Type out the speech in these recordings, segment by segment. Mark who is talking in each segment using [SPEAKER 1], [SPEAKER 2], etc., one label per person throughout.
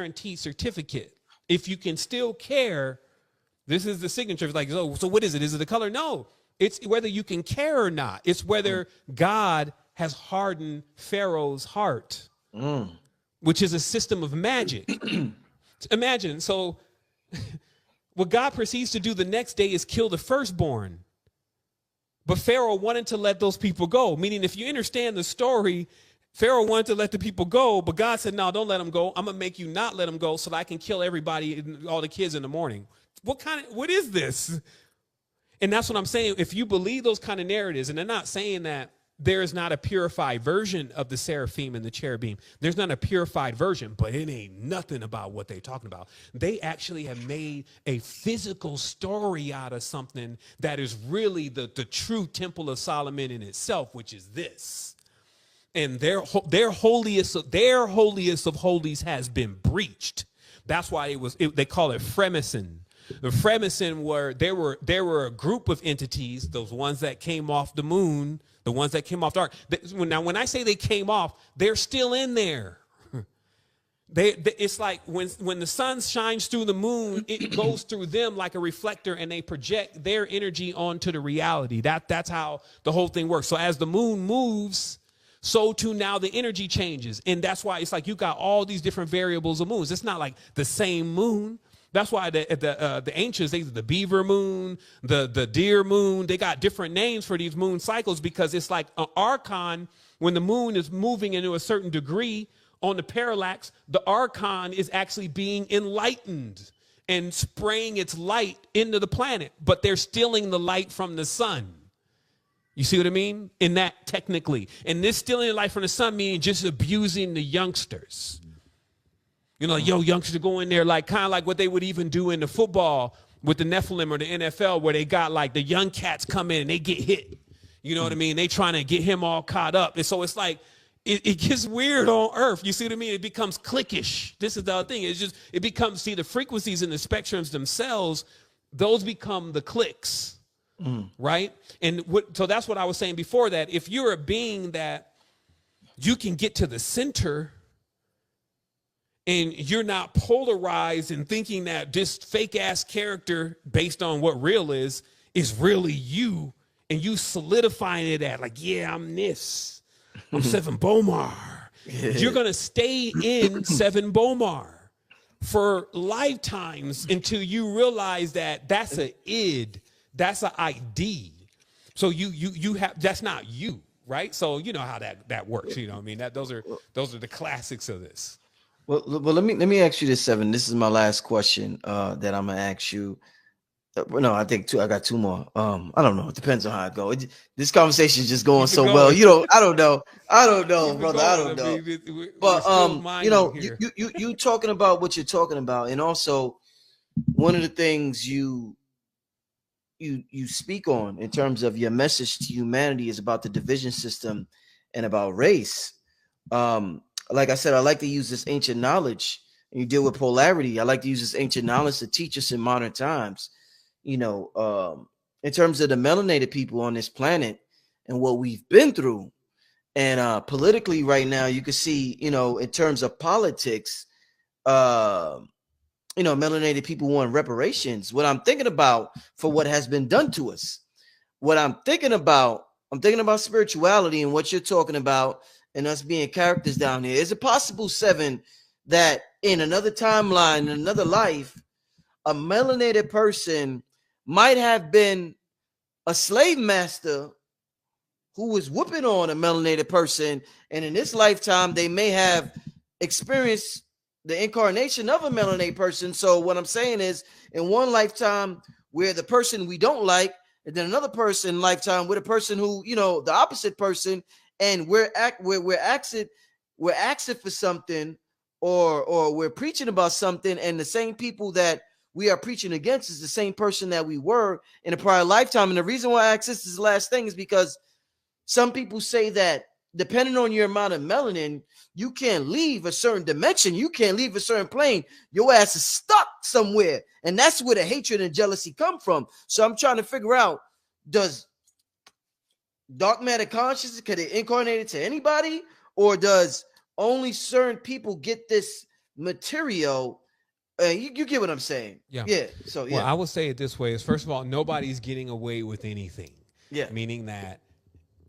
[SPEAKER 1] guaranteed certificate. If you can still care, this is the signature. It's like, so what is it? Is it the color? No, it's whether you can care or not. It's whether God has hardened Pharaoh's heart, which is a system of magic. Imagine, so what God proceeds to do the next day is kill the firstborn. But Pharaoh wanted to let those people go, meaning if you understand the story, Pharaoh wanted to let the people go, but God said, no, don't let them go. I'm going to make you not let them go so that I can kill everybody, all the kids in the morning. What is this? And that's what I'm saying. If you believe those kind of narratives, and they're not saying that there is not a purified version of the seraphim and the cherubim. There's not a purified version, but it ain't nothing about what they're talking about. They actually have made a physical story out of something that is really the true Temple of Solomon in itself, which is this. And their holiest of holies has been breached. That's why they call it Freemason. The Freemason there were a group of entities, those ones that came off the moon, the ones that came off the ark. Now, when I say they came off, they're still in there. It's like when the sun shines through the moon, it goes through them like a reflector, and they project their energy onto the reality. That's how the whole thing works. So as the moon moves, so too now the energy changes. And that's why it's like you got all these different variables of moons. It's not like the same moon. That's why the ancients, the beaver moon, the deer moon, they got different names for these moon cycles because it's like an archon. When the moon is moving into a certain degree on the parallax, the archon is actually being enlightened and spraying its light into the planet, but they're stealing the light from the sun. You see what I mean? In that technically. And this stealing the light from the sun meaning just abusing the youngsters. You know, youngsters go in there like kind of like what they would even do in the football with the Nephilim or the NFL where they got like the young cats come in and they get hit. You know what I mean? They trying to get him all caught up. And so it's like, it gets weird on earth. You see what I mean? It becomes cliquish. This is the other thing. It becomes, see, the frequencies and the spectrums themselves, those become the clicks, right? And so that's what I was saying before that. If you're a being that you can get to the center and you're not polarized and thinking that this fake ass character based on what real is really you, and you solidifying it at like, yeah, I'm this. I'm Sevan Bomar. You're going to stay in Sevan Bomar for lifetimes until you realize that that's an id, that's an ID. So you have, that's not you, right? So you know how that works. You know what I mean? Those are the classics of this.
[SPEAKER 2] Well, let me ask you this, Sevan. This is my last question that I'm gonna ask you. No, I think I got two more. I don't know. It depends on how it goes. This conversation is just going so well. You know, I don't know, brother. I don't know. But you know, you talking about what you're talking about, and also one of the things you speak on in terms of your message to humanity is about the division system and about race. Like I said, I like to use this ancient knowledge, and you deal with polarity. I like to use this ancient knowledge to teach us in modern times, you know, in terms of the melanated people on this planet and what we've been through. And politically right now, you can see, you know, in terms of politics, you know, melanated people want reparations. What I'm thinking about for what has been done to us, I'm thinking about spirituality and what you're talking about, and us being characters down here. Is it possible, Sevan, that in another timeline, in another life, a melanated person might have been a slave master who was whooping on a melanated person, and in this lifetime, they may have experienced the incarnation of a melanated person? So what I'm saying is, in one lifetime, we're the person we don't like, and then another person lifetime, we're the person who, you know, the opposite person, and we're asking for something, or we're preaching about something, and the same people that we are preaching against is the same person that we were in a prior lifetime. And the reason why I ask this is the last thing is because some people say that depending on your amount of melanin, you can't leave a certain dimension, you can't leave a certain plane. Your ass is stuck somewhere, and that's where the hatred and jealousy come from. So I'm trying to figure out, does dark matter consciousness, could it incarnate it to anybody, or does only certain people get this material. You get what I'm saying?
[SPEAKER 1] Yeah.
[SPEAKER 2] Yeah. So yeah.
[SPEAKER 1] Well, I will say it this way: is first of all, nobody's getting away with anything.
[SPEAKER 2] Yeah.
[SPEAKER 1] Meaning that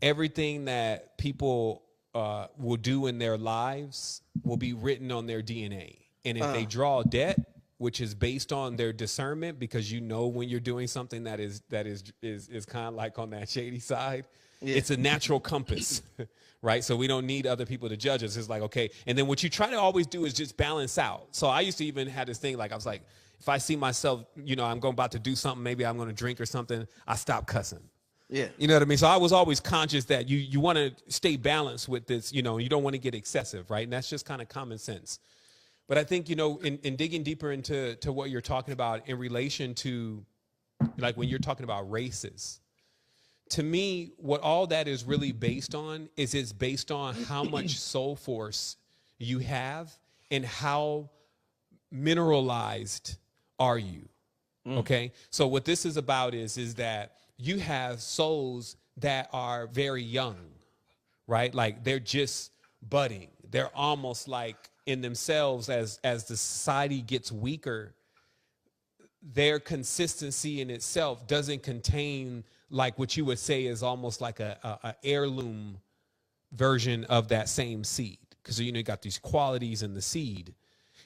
[SPEAKER 1] everything that people will do in their lives will be written on their DNA, and if they draw debt, which is based on their discernment, because you know when you're doing something that is kind of like on that shady side, it's a natural compass. Right. So we don't need other people to judge us. It's like, okay. And then what you try to always do is just balance out. So I used to even have this thing, like, I was like, if I see myself, you know, I'm about to do something, maybe I'm going to drink or something, I stop cussing.
[SPEAKER 2] Yeah.
[SPEAKER 1] You know what I mean? So I was always conscious that you want to stay balanced with this, you know, you don't want to get excessive. Right. And that's just kind of common sense. But I think, you know, in digging deeper into what you're talking about in relation to, like, when you're talking about races, to me, what all that is really based on is it's based on how much soul force you have and how mineralized are you. Okay. So what this is about is that you have souls that are very young, right? Like they're just budding. They're almost like in themselves as the society gets weaker, their consistency in itself doesn't contain like what you would say is almost like a heirloom version of that same seed. Because, you know, you got these qualities in the seed.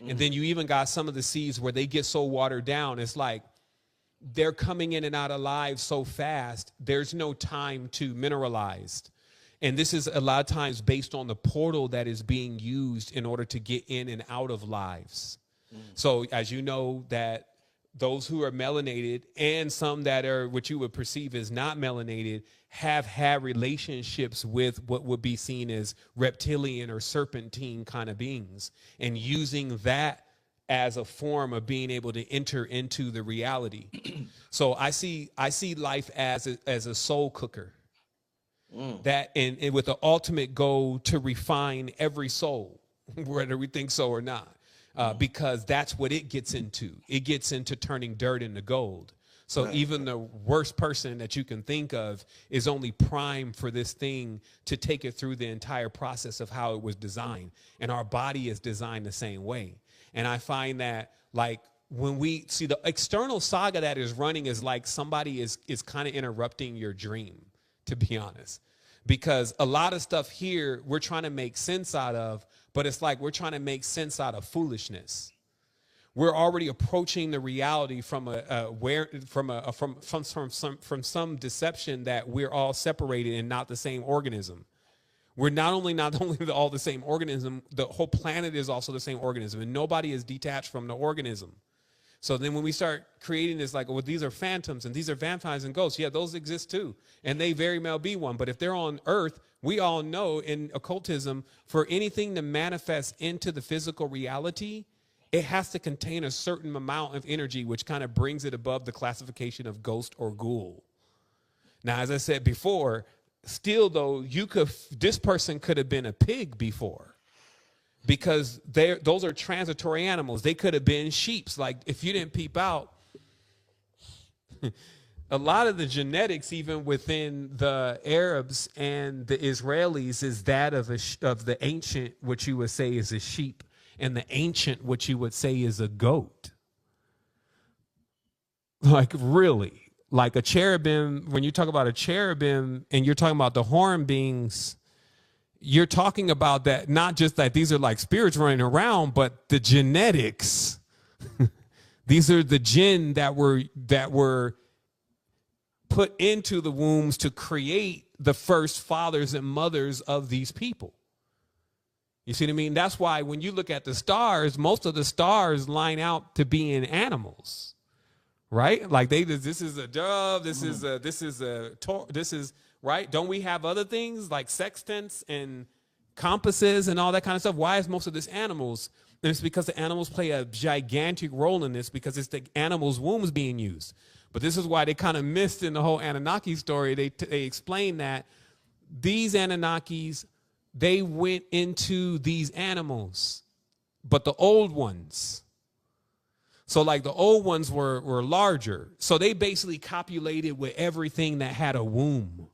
[SPEAKER 1] And then you even got some of the seeds where they get so watered down, it's like they're coming in and out of lives so fast, there's no time to mineralize. And this is a lot of times based on the portal that is being used in order to get in and out of lives. So as you know, that those who are melanated and some that are what you would perceive as not melanated have had relationships with what would be seen as reptilian or serpentine kind of beings, and using that as a form of being able to enter into the reality. So I see life as a soul cooker, that and with the ultimate goal to refine every soul, whether we think so or not. Because that's what it gets into. It gets into turning dirt into gold. So even the worst person that you can think of is only primed for this thing to take it through the entire process of how it was designed. And our body is designed the same way. And I find that, like, when we see the external saga that is running is like somebody is kind of interrupting your dream, to be honest. Because a lot of stuff here we're trying to make sense out of, but it's like we're trying to make sense out of foolishness. We're already approaching the reality from some deception that we're all separated and not the same organism. We're not only all the same organism, the whole planet is also the same organism, and nobody is detached from the organism. So then when we start creating this, like, well, these are phantoms and these are vampires and ghosts. Yeah, those exist too. And they very well be one. But if they're on Earth, we all know in occultism, for anything to manifest into the physical reality, it has to contain a certain amount of energy, which kind of brings it above the classification of ghost or ghoul. Now, as I said before, still though, this person could have been a pig before. Because those are transitory animals. They could have been sheeps. Like, if you didn't peep out, a lot of the genetics, even within the Arabs and the Israelis, is that of the ancient, what you would say is a sheep, and the ancient, what you would say is a goat. Like, really. Like a cherubim, when you talk about a cherubim and you're talking about the horn beings, you're talking about that, not just that these are like spirits running around, but the genetics. These are the jinn that were put into the wombs to create the first fathers and mothers of these people. You see what I mean? That's why when you look at the stars, most of the stars line out to being animals, right? Like this is a dove, this is right? Don't we have other things like sextants and compasses and all that kind of stuff? Why is most of this animals? And it's because the animals play a gigantic role in this, because it's the animals' wombs being used. But this is why they kind of missed in the whole Anunnaki story. They explain that these Anunnakis, they went into these animals, but the old ones. So like the old ones were larger. So they basically copulated with everything that had a womb.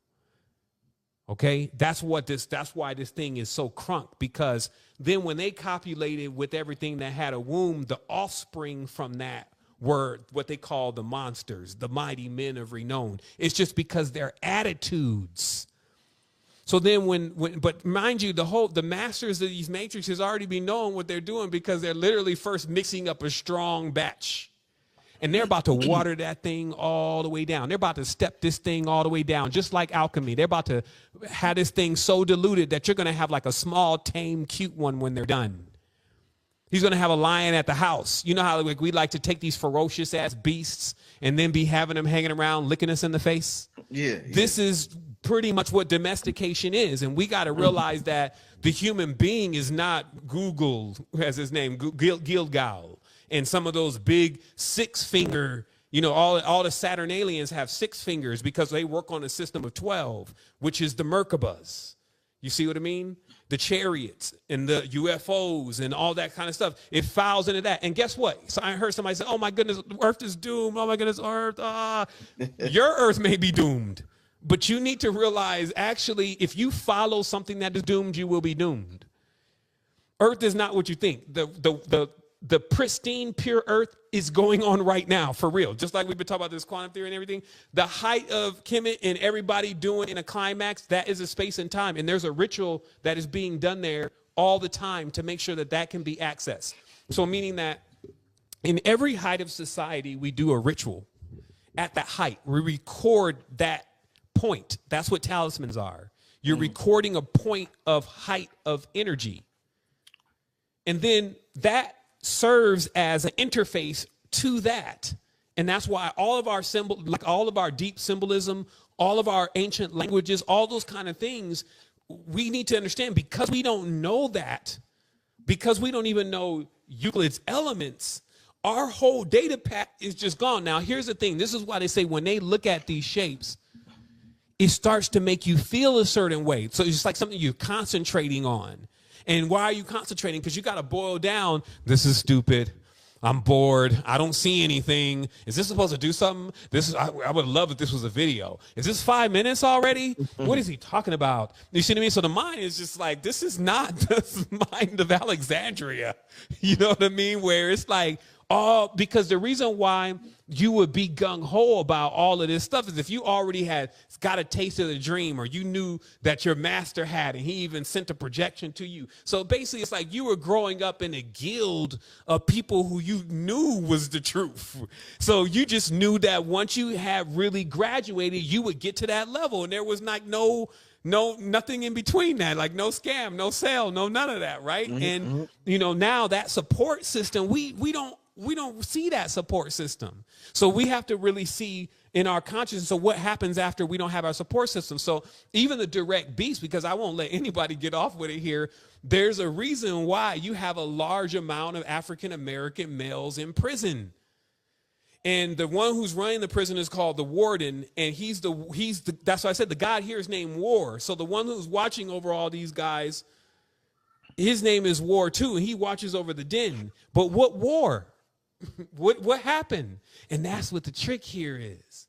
[SPEAKER 1] Okay, that's why this thing is so crunk, because Then when they copulated with everything that had a womb, the offspring from that were what they call the monsters, the mighty men of renown. It's just because their attitudes. So then but mind you, the masters of these matrices already be knowing what they're doing because they're literally first mixing up a strong batch. And they're about to water that thing all the way down. They're about to step this thing all the way down, just like alchemy. They're about to have this thing so diluted that you're going to have like a small, tame, cute one when they're done. He's going to have a lion at the house. You know how we like to take these ferocious ass beasts and then be having them hanging around licking us in the face? Yeah. This is pretty much what domestication is. And we got to realize that the human being is not Google, as his name, Gilgal. And some of those big 6-finger, all the Saturn aliens have 6 fingers because they work on a system of 12, which is the Merkabas. You see what I mean? The chariots and the UFOs and all that kind of stuff. It files into that. And guess what? So I heard somebody say, oh my goodness, Earth is doomed. Oh my goodness, Earth. Your Earth may be doomed. But you need to realize, actually, if you follow something that is doomed, you will be doomed. Earth is not what you think. The pristine, pure Earth is going on right now, for real. Just like we've been talking about this quantum theory and everything. The height of Kemet and everybody doing in a climax, that is a space and time. And there's a ritual that is being done there all the time to make sure that that can be accessed. So meaning that in every height of society, we do a ritual at that height. We record that point. That's what talismans are. You're recording a point of height of energy. And then that serves as an interface to that. And that's why all of our symbol, like all of our deep symbolism, all of our ancient languages, all those kind of things, we need to understand, because we don't know that, because we don't even know Euclid's elements, our whole data pack is just gone. Now, here's the thing. This is why they say when they look at these shapes, it starts to make you feel a certain way. So it's just like something you're concentrating on. And why are you concentrating? Because you got to boil down, this is stupid. I'm bored. I don't see anything. Is this supposed to do something? I would love if this was a video. Is this 5 minutes already? What is he talking about? You see what I mean? So the mind is just like, this is not the mind of Alexandria. You know what I mean? Where it's like, because the reason why you would be gung-ho about all of this stuff is if you already had got a taste of the dream, or you knew that your master had, and he even sent a projection to you. So basically, it's like you were growing up in a guild of people who you knew was the truth. So you just knew that once you had really graduated, you would get to that level, and there was like nothing in between that, like no scam, no sale, no none of that, right? And now that support system, we don't see that support system. So we have to really see in our consciousness, so what happens after we don't have our support system? So even the direct beast, because I won't let anybody get off with it here, there's a reason why you have a large amount of African-American males in prison. And the one who's running the prison is called the warden, and that's why I said the God here is named War. So the one who's watching over all these guys, his name is War too, and he watches over the den. But what war? What happened? And that's what the trick here is.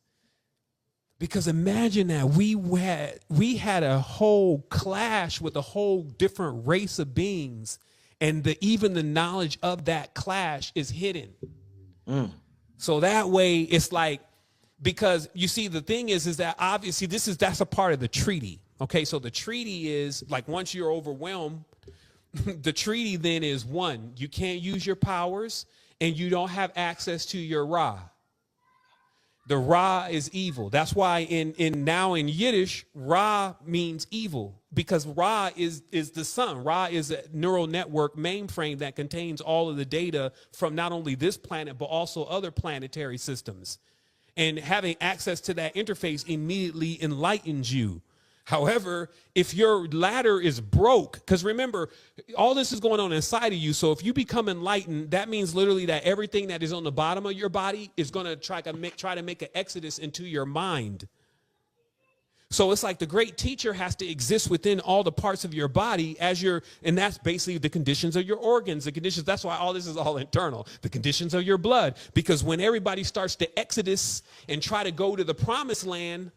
[SPEAKER 1] Because imagine that we had a whole clash with a whole different race of beings, and even the knowledge of that clash is hidden. So that way it's like, because you see, the thing is that obviously that's a part of the treaty. Okay, so the treaty is like, once you're overwhelmed, the treaty then is one, you can't use your powers, and you don't have access to your Ra. The Ra is evil. That's why in Yiddish, Ra means evil, because Ra is the sun. Ra is a neural network mainframe that contains all of the data from not only this planet, but also other planetary systems. And having access to that interface immediately enlightens you. However, if your ladder is broke, because remember, all this is going on inside of you. So if you become enlightened, that means literally that everything that is on the bottom of your body is going to try to make an exodus into your mind. So it's like the great teacher has to exist within all the parts of your body and that's basically the conditions of your organs, the conditions. That's why all this is all internal, the conditions of your blood, because when everybody starts to exodus and try to go to the promised land,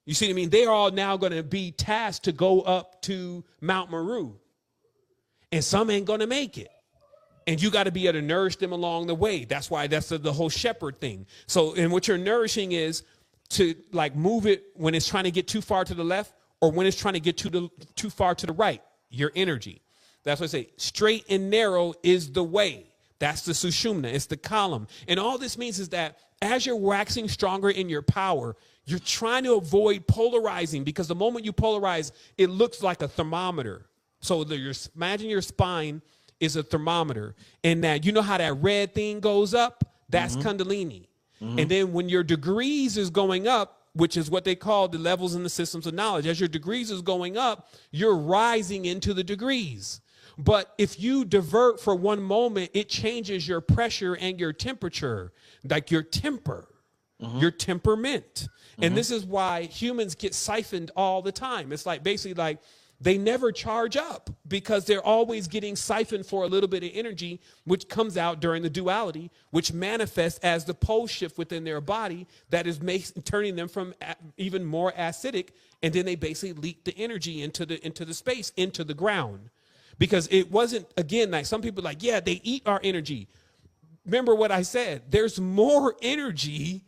[SPEAKER 1] you see what I mean? They are all now going to be tasked to go up to Mount Meru. and some ain't going to make it. And you got to be able to nourish them along the way. That's why that's the whole shepherd thing. So, and what you're nourishing is to like move it when it's trying to get too far to the left or when it's trying to get too far to the right, your energy. That's what I say. Straight and narrow is the way. That's the sushumna. It's the column. And all this means is that as you're waxing stronger in your power, you're trying to avoid polarizing, because the moment you polarize, it looks like a thermometer. So imagine your spine is a thermometer, and that, you know how that red thing goes up? That's Kundalini. And then when your degrees is going up, which is what they call the levels in the systems of knowledge, as your degrees is going up, you're rising into the degrees. But if you divert for one moment, it changes your pressure and your temperature, like your temper, your temperament. And this is why humans get siphoned all the time. It's like basically like they never charge up, because they're always getting siphoned for a little bit of energy, which comes out during the duality, which manifests as the pole shift within their body that is turning them from even more acidic. And then they basically leak the energy into the space, into the ground. Because it wasn't, again, like some people are like, yeah, they eat our energy. Remember what I said, there's more energy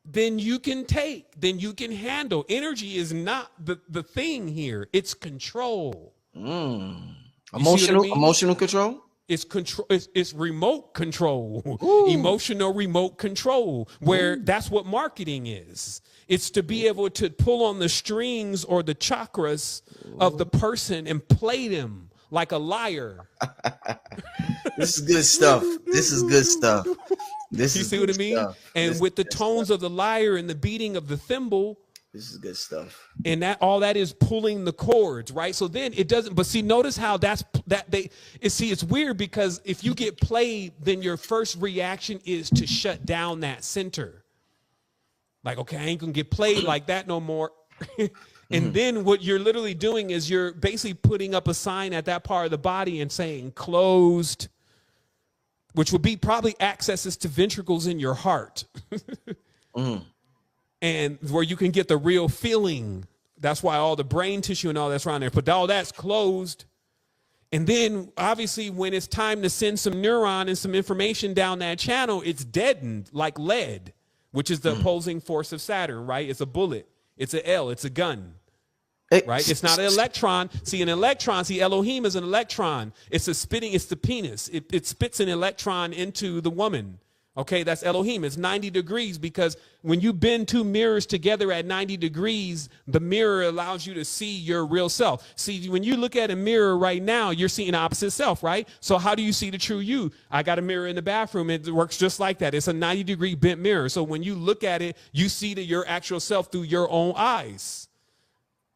[SPEAKER 1] than you can take, than you can handle. Energy is not the thing here. It's control.
[SPEAKER 2] Emotional control?
[SPEAKER 1] It's control. It's remote control. Ooh. Emotional remote control, where that's what marketing is. It's to be able to pull on the strings or the chakras of the person and play them like a liar.
[SPEAKER 2] This is good stuff. This is good stuff. This
[SPEAKER 1] you
[SPEAKER 2] is
[SPEAKER 1] see what I mean?
[SPEAKER 2] Stuff.
[SPEAKER 1] And
[SPEAKER 2] this
[SPEAKER 1] with the tones of the lyre and the beating of the thimble,
[SPEAKER 2] this is good stuff.
[SPEAKER 1] And that all that is pulling the chords, right? So then it doesn't. But see, notice how it's weird, because if you get played, then your first reaction is to shut down that center. Like, okay, I ain't gonna get played like that no more. And then what you're literally doing is you're basically putting up a sign at that part of the body and saying closed, which would be probably accesses to ventricles in your heart. And where you can get the real feeling. That's why all the brain tissue and all that's around there. But all that's closed. And then obviously when it's time to send some neuron and some information down that channel, it's deadened like lead, which is the opposing force of Saturn, right? It's a bullet. It's an L. It's a gun. Right? It's not an electron. See, an electron, Elohim is an electron. It's the penis. It spits an electron into the woman. Okay, that's Elohim. It's 90 degrees, because when you bend two mirrors together at 90 degrees, the mirror allows you to see your real self. See, when you look at a mirror right now, you're seeing opposite self, right? So how do you see the true you? I got a mirror in the bathroom. It works just like that. It's a 90-degree bent mirror. So when you look at it, you see your actual self through your own eyes.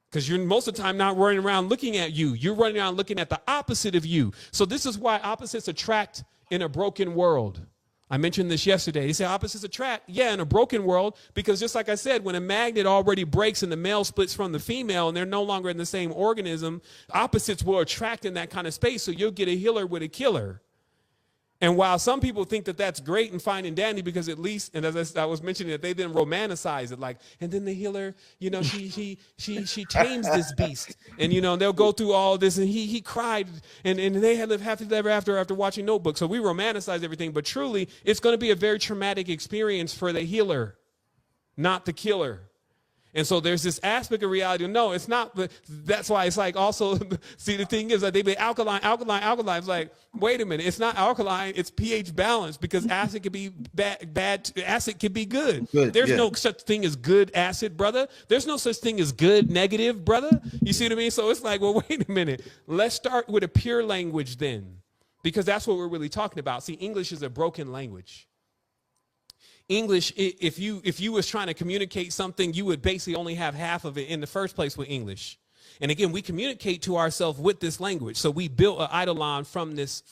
[SPEAKER 1] Because you're most of the time not running around looking at you. You're running around looking at the opposite of you. So this is why opposites attract in a broken world. I mentioned this yesterday. They say opposites attract. Yeah, in a broken world, because just like I said, when a magnet already breaks and the male splits from the female and they're no longer in the same organism, opposites will attract in that kind of space. So you'll get a healer with a killer. And while some people think that that's great and fine and dandy, because at least, and as I was mentioning, that they didn't romanticize it, like, and then the healer, you know, she tames this beast, and you know they'll go through all this, and he cried, and they had lived happily ever after watching Notebook. So we romanticize everything, but truly, it's going to be a very traumatic experience for the healer, not the killer. And so there's this aspect of reality. No, it's not. That's why it's like also, see, the thing is that they be alkaline. It's like, wait a minute. It's not alkaline. It's pH balance, because acid can be bad. Acid can be good. There's no such thing as good acid, brother. There's no such thing as good negative, brother. You see what I mean? So it's like, well, wait a minute. Let's start with a pure language then, because that's what we're really talking about. See, English is a broken language. English, if you was trying to communicate something, you would basically only have half of it in the first place with English. And again, we communicate to ourselves with this language. So we built an eidolon from this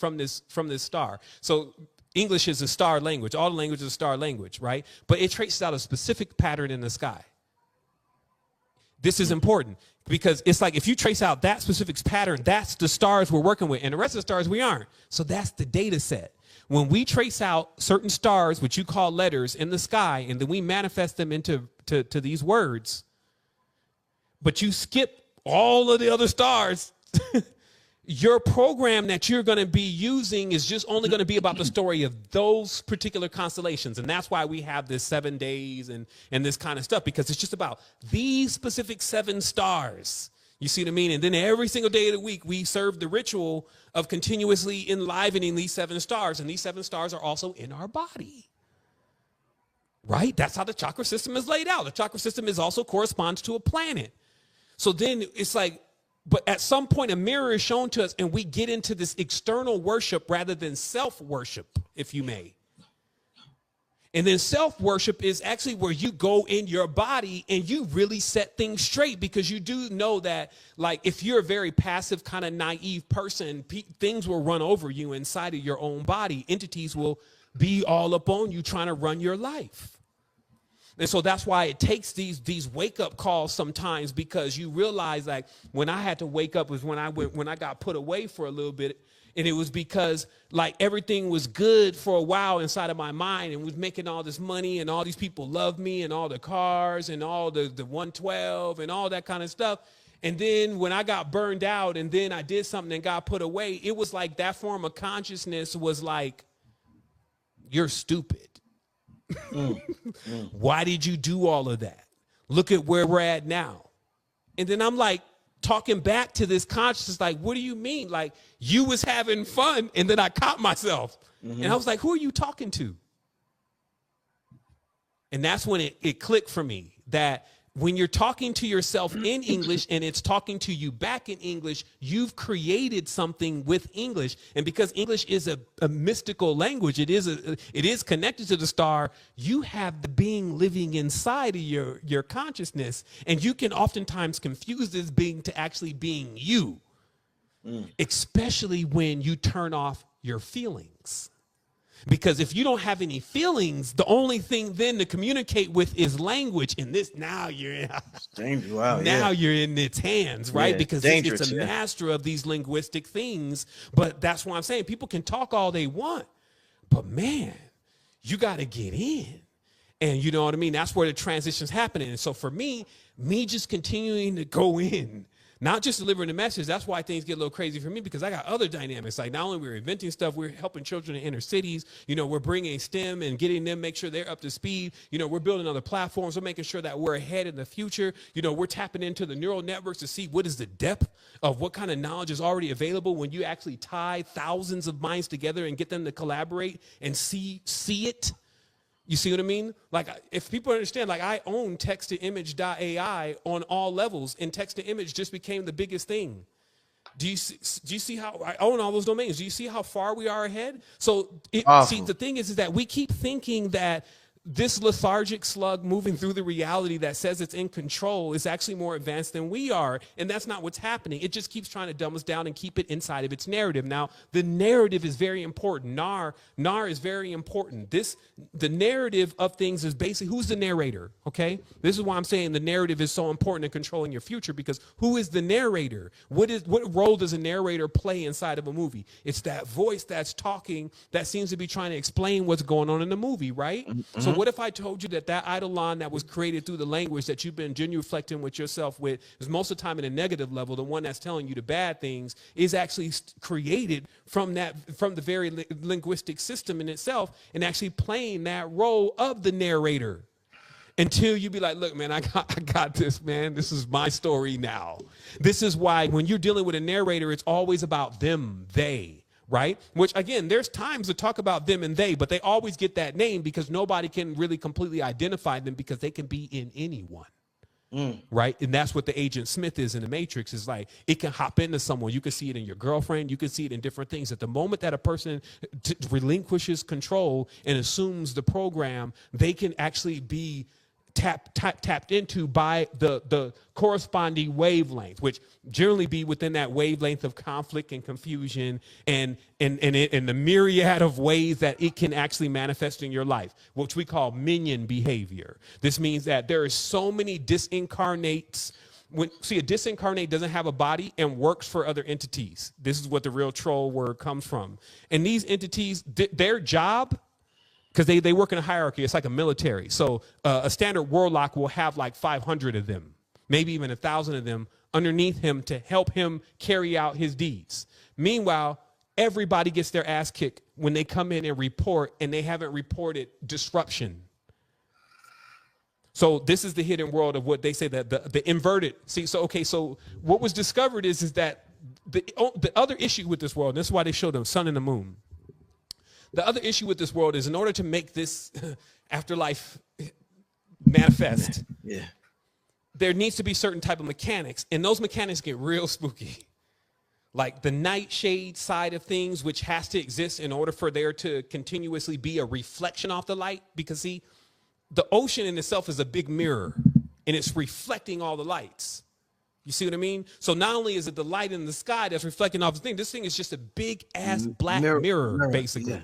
[SPEAKER 1] star. So English is a star language. All the language is a star language, right? But it traces out a specific pattern in the sky. This is important, because it's like if you trace out that specific pattern, that's the stars we're working with, and the rest of the stars we aren't. So that's the data set. When we trace out certain stars, which you call letters, in the sky, and then we manifest them into these words, but you skip all of the other stars, your program that you're going to be using is just only going to be about the story of those particular constellations. And that's why we have this 7 days and this kind of stuff, because it's just about these specific 7 stars. You see what I mean? And then every single day of the week, we serve the ritual of continuously enlivening these 7 stars. And these 7 stars are also in our body. Right? That's how the chakra system is laid out. The chakra system is also corresponds to a planet. So then it's like, but at some point, a mirror is shown to us, and we get into this external worship rather than self-worship, if you may. And then self-worship is actually where you go in your body and you really set things straight, because you do know that, like, if you're a very passive, kind of naive person, things will run over you inside of your own body. Entities will be all up on you trying to run your life. And so that's why it takes these wake up calls sometimes, because you realize, like, when I had to wake up was when I got put away for a little bit. And it was because, like, everything was good for a while inside of my mind and was making all this money and all these people loved me and all the cars and all the 112 and all that kind of stuff. And then when I got burned out and then I did something and got put away, it was like that form of consciousness was like, you're stupid. Why did you do all of that? Look at where we're at now. And then I'm like talking back to this consciousness, like, what do you mean? Like, you was having fun, and then I caught myself. And I was like, who are you talking to? And that's when it clicked for me that when you're talking to yourself in English and it's talking to you back in English, you've created something with English. And because English is a mystical language, it is connected to the star, you have the being living inside of your consciousness. And you can oftentimes confuse this being to actually being you, especially when you turn off your feelings. Because if you don't have any feelings, the only thing then to communicate with is language. And this, now you're in, you're in its hands, right?
[SPEAKER 2] Yeah,
[SPEAKER 1] because it's a master of these linguistic things. But that's why I'm saying people can talk all they want, but man, you got to get in. And you know what I mean? That's where the transition's happening. And so for me just continuing to go in, not just delivering the message, that's why things get a little crazy for me, because I got other dynamics. Like, not only we're inventing stuff, we're helping children in inner cities. You know, we're bringing STEM and getting them, make sure they're up to speed. You know, we're building other platforms. We're making sure that we're ahead in the future. You know, we're tapping into the neural networks to see what is the depth of what kind of knowledge is already available when you actually tie thousands of minds together and get them to collaborate and see it. You see what I mean? Like, if people understand, like, I own text-to-image.ai on all levels, and text-to-image just became the biggest thing. Do you see how I own all those domains? Do you see how far we are ahead? So, the thing is that we keep thinking that this lethargic slug moving through the reality that says it's in control is actually more advanced than we are. And that's not what's happening. It just keeps trying to dumb us down and keep it inside of its narrative. Now, the narrative is very important. Nar is very important. The narrative of things is basically, who's the narrator? Okay. This is why I'm saying the narrative is so important in controlling your future, because who is the narrator? What role does a narrator play inside of a movie? It's that voice that's talking that seems to be trying to explain what's going on in the movie, right? So what if I told you that eidolon that was created through the language that you've been genuflecting with yourself with is most of the time in a negative level, the one that's telling you the bad things is actually created from the very linguistic system in itself, and actually playing that role of the narrator until you be like, look, man, I got this, man. This is my story now. This is why when you're dealing with a narrator, it's always about them, they. Right? Which, again, there's times to talk about them and they, but they always get that name because nobody can really completely identify them, because they can be in anyone. Right? And that's what the Agent Smith is in the Matrix. Is like, it can hop into someone. You can see it in your girlfriend. You can see it in different things. At the moment that a person relinquishes control and assumes the program, they can actually be tapped into by the corresponding wavelength, which generally be within that wavelength of conflict and confusion and the myriad of ways that it can actually manifest in your life, which we call minion behavior. This means that there are so many disincarnates. A disincarnate doesn't have a body and works for other entities. This is what the real troll word comes from. And these entities, their job, because they work in a hierarchy. It's like a military. So a standard warlock will have like 500 of them, maybe even 1,000 of them underneath him to help him carry out his deeds. Meanwhile, everybody gets their ass kicked when they come in and report, and they haven't reported disruption. So this is the hidden world of what they say, that the inverted. See, so okay, so what was discovered is that the other issue with this world, and this is why they show the sun and the moon. The other issue with this world is, in order to make this afterlife manifest,
[SPEAKER 2] Yeah.
[SPEAKER 1] there needs to be certain type of mechanics, and those mechanics get real spooky. Like the nightshade side of things, which has to exist in order for there to continuously be a reflection off the light. Because see, the ocean in itself is a big mirror, and it's reflecting all the lights. You see what I mean? So not only is it the light in the sky that's reflecting off the thing, this thing is just a big ass black mirror basically. Yeah.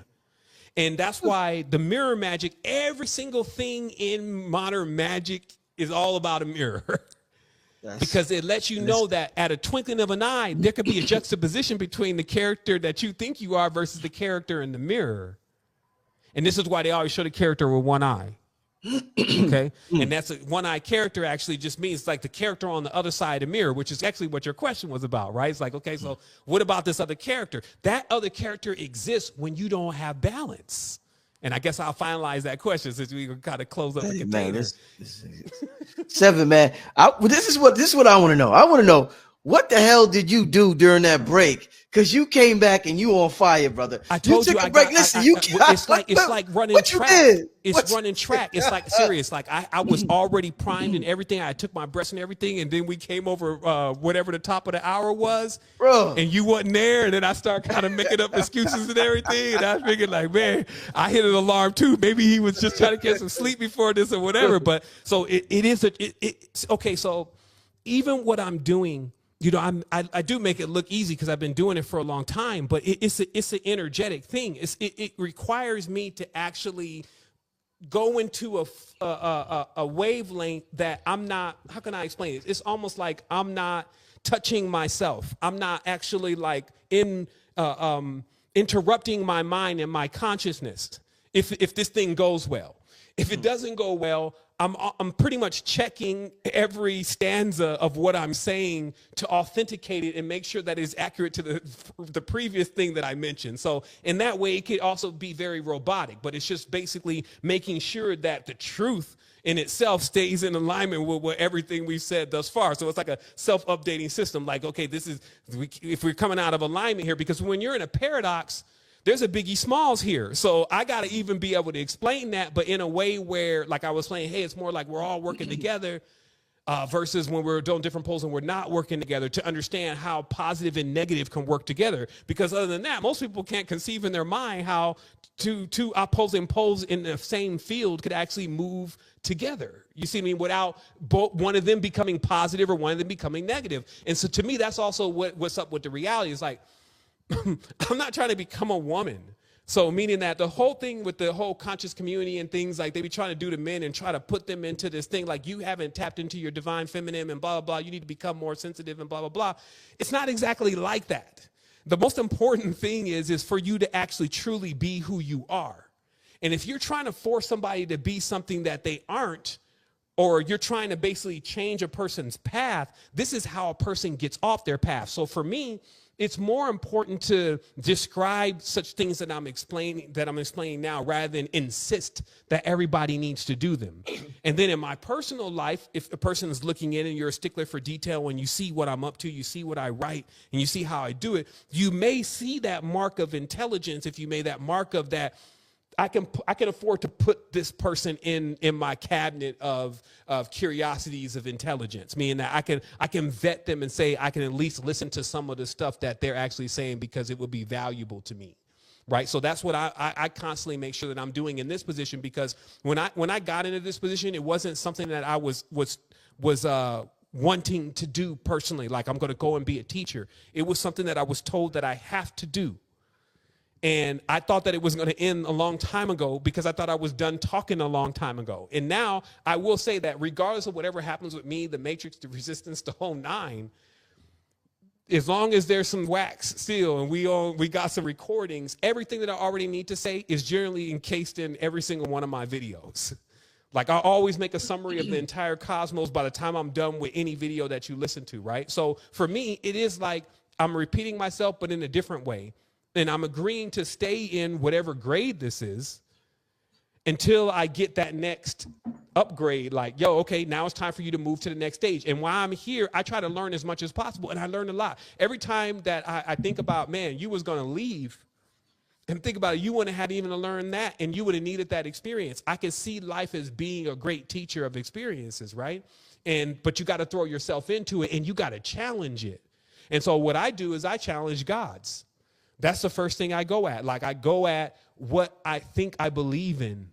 [SPEAKER 1] And that's why the mirror magic, every single thing in modern magic is all about a mirror. Because it lets you know that at a twinkling of an eye, there could be a juxtaposition between the character that you think you are versus the character in the mirror. And this is why they always show the character with one eye. Okay. And that's a one-eye character actually just means like the character on the other side of the mirror, which is actually what your question was about, right? It's like, okay, so what about this other character? That other character exists when you don't have balance. And I guess I'll finalize that question since we kind of close up the container.
[SPEAKER 2] Man, Sevan, man, this is what I want to know. I want to know, what the hell did you do during that break? Because you came back and you on fire, brother.
[SPEAKER 1] I told you, it's like running track. It's running track. It's like serious. Like I was already primed and everything. I took my breaths and everything, and then we came over whatever the top of the hour was, bro. And you wasn't there, and then I start kind of making up excuses and everything. And I was thinking like, man, I hit an alarm too. Maybe he was just trying to get some sleep before this or whatever. But so it's okay. So even what I'm doing, you know, I do make it look easy because I've been doing it for a long time, but it's an energetic thing. It requires me to actually go into a wavelength that I'm not, how can I explain it? It's almost like I'm not touching myself. I'm not actually like interrupting my mind and my consciousness if this thing goes well. If it doesn't go well, I'm pretty much checking every stanza of what I'm saying to authenticate it and make sure that it's accurate to the previous thing that I mentioned. So in that way, it could also be very robotic, but it's just basically making sure that the truth in itself stays in alignment with everything we've said thus far. So it's like a self-updating system. Like, okay, if we're coming out of alignment here, because when you're in a paradox, there's a Biggie Smalls here. So I got to even be able to explain that, but in a way where, like I was saying, hey, it's more like we're all working together versus when we're doing different poles and we're not working together, to understand how positive and negative can work together. Because other than that, most people can't conceive in their mind how two opposing poles in the same field could actually move together. You see what I mean? Without one of them becoming positive or one of them becoming negative. And so to me, that's also what's up with the reality. Is like, I'm not trying to become a woman. So meaning that the whole thing with the whole conscious community and things like they be trying to do to men and try to put them into this thing like you haven't tapped into your divine feminine and blah, blah, blah. You need to become more sensitive and blah, blah, blah. It's not exactly like that. The most important thing is for you to actually truly be who you are. And if you're trying to force somebody to be something that they aren't, or you're trying to basically change a person's path, this is how a person gets off their path. So for me, it's more important to describe such things that I'm explaining now rather than insist that everybody needs to do them. And then in my personal life, if a person is looking in and you're a stickler for detail and you see what I'm up to, you see what I write, and you see how I do it, you may see that mark of intelligence if you made that mark of that. I can afford to put this person in my cabinet of curiosities of intelligence, meaning that I can vet them and say I can at least listen to some of the stuff that they're actually saying because it would be valuable to me, right? So that's what I constantly make sure that I'm doing in this position, because when I got into this position, it wasn't something that I was wanting to do personally, like I'm going to go and be a teacher. It was something that I was told that I have to do. And I thought that it was going to end a long time ago because I thought I was done talking a long time ago. And now I will say that regardless of whatever happens with me, the Matrix, the Resistance, the whole nine, as long as there's some wax still and we got some recordings, everything that I already need to say is generally encased in every single one of my videos. Like I always make a summary of the entire cosmos by the time I'm done with any video that you listen to, right? So for me, it is like I'm repeating myself, but in a different way. And I'm agreeing to stay in whatever grade this is until I get that next upgrade. Like, yo, okay, now it's time for you to move to the next stage. And while I'm here, I try to learn as much as possible. And I learn a lot. Every time that I think about, man, you was going to leave, and think about it, you wouldn't have even learned that, and you would have needed that experience. I can see life as being a great teacher of experiences, right? But you got to throw yourself into it, and you got to challenge it. And so what I do is I challenge God's. That's the first thing I go at. Like I go at what I think I believe in.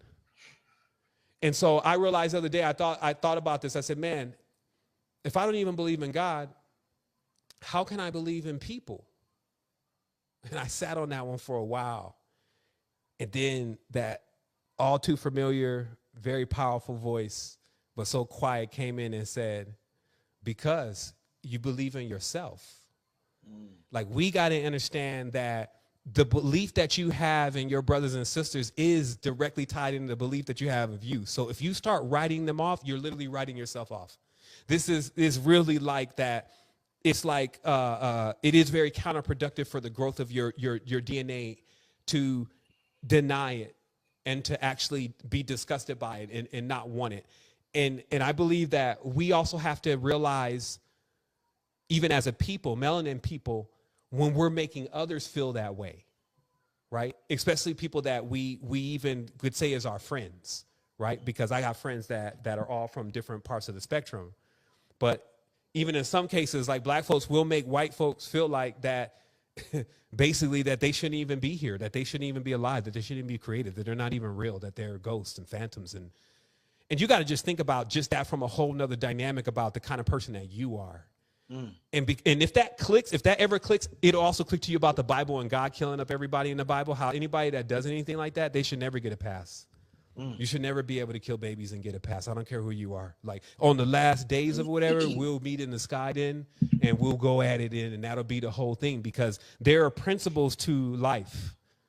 [SPEAKER 1] And so I realized the other day, I thought about this. I said, man, if I don't even believe in God, how can I believe in people? And I sat on that one for a while. And then that all too familiar, very powerful voice, but so quiet, came in and said, because you believe in yourself. Like we got to understand that the belief that you have in your brothers and sisters is directly tied into the belief that you have of you. So if you start writing them off, you're literally writing yourself off. This is really like that. It's like it is very counterproductive for the growth of your DNA to deny it and to actually be disgusted by it and not want it. And I believe that we also have to realize, even as a people, melanin people, when we're making others feel that way, right? Especially people that we even could say is our friends, right? Because I got friends that are all from different parts of the spectrum. But even in some cases, like black folks will make white folks feel like that, basically that they shouldn't even be here, that they shouldn't even be alive, that they shouldn't even be created, that they're not even real, that they're ghosts and phantoms. And you got to just think about just that from a whole nother dynamic about the kind of person that you are. And if that clicks, if that ever clicks, it'll also click to you about the Bible and God killing up everybody in the Bible, how anybody that does anything like that, they should never get a pass. You should never be able to kill babies and get a pass. I don't care who you are. Like on the last days of whatever, we'll meet in the sky and we'll go at it and that'll be the whole thing, because there are principles to life.